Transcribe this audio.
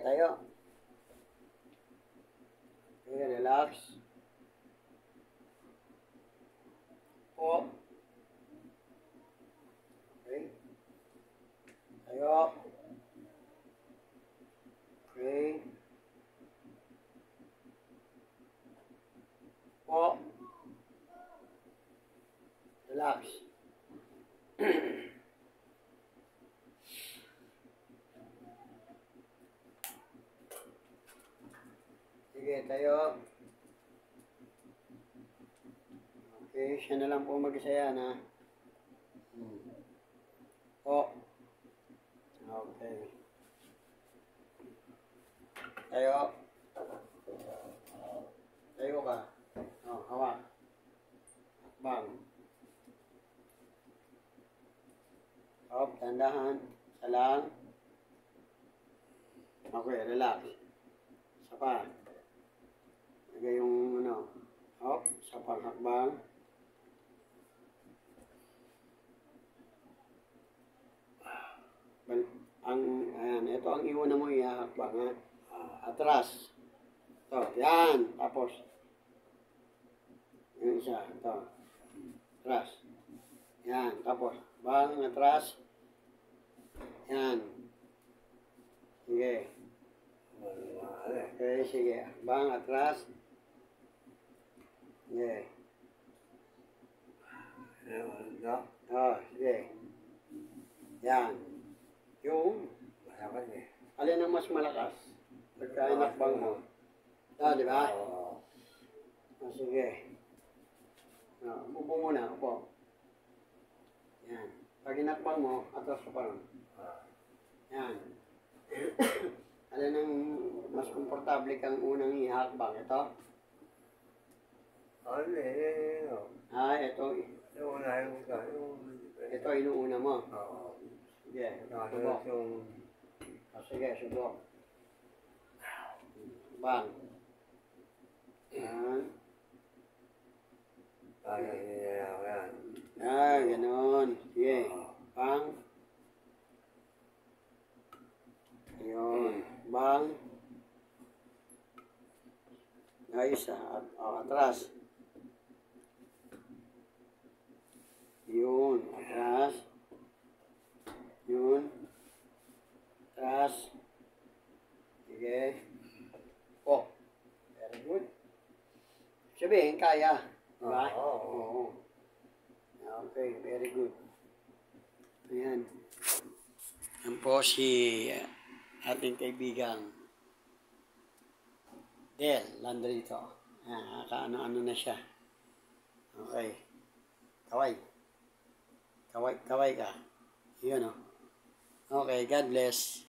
tayo. Okay, relax. Po. Okay. Tayo. Okay. Po. Relax. Sige, tayo. Okay, siya na lang po mag-isa yan, ha? Po. Okay. Tayo. Tayo ka. Oh, hawak. Bang. Hop, tandahan. Salang. Okay, relax. Isa pa. Lagay yung ano. Hop, sa panghakbang. Ayan, ito ang iuna mo ihahakbang, ha? Atras. Ito, yan. Tapos, yung isa, ito. Atras. Yan, tapos, bang, atras. Yan. Sige. Okay, sige. Bang, atras. Sige. Oh, sige. Yan. Yung, alin ang mas malakas? Pagka inakbang mo. Di ba? Sige. Upo muna, upo. Yan. Pag inakbang mo, atras ka pa rin. Yan. Alin ang mas komportable kang unang ihakbang? Ito? Ito. Ito, inuuna mo. Sige, subok. Sige, subok. Bang. Yan. Ganon. Sige. Bang. Yun. Bang. Ayos, atras. Yun. Atras. Yun. Atras. Sige. Oh. Very good. Sabihin, kaya. Diba? Oo. Okay, very good. Ayan. Yan po si ating kaibigang Del Landrito. Kaano-ano na siya. Okay. Kaway. Kaway ka. Yun, oh. Okay, God bless.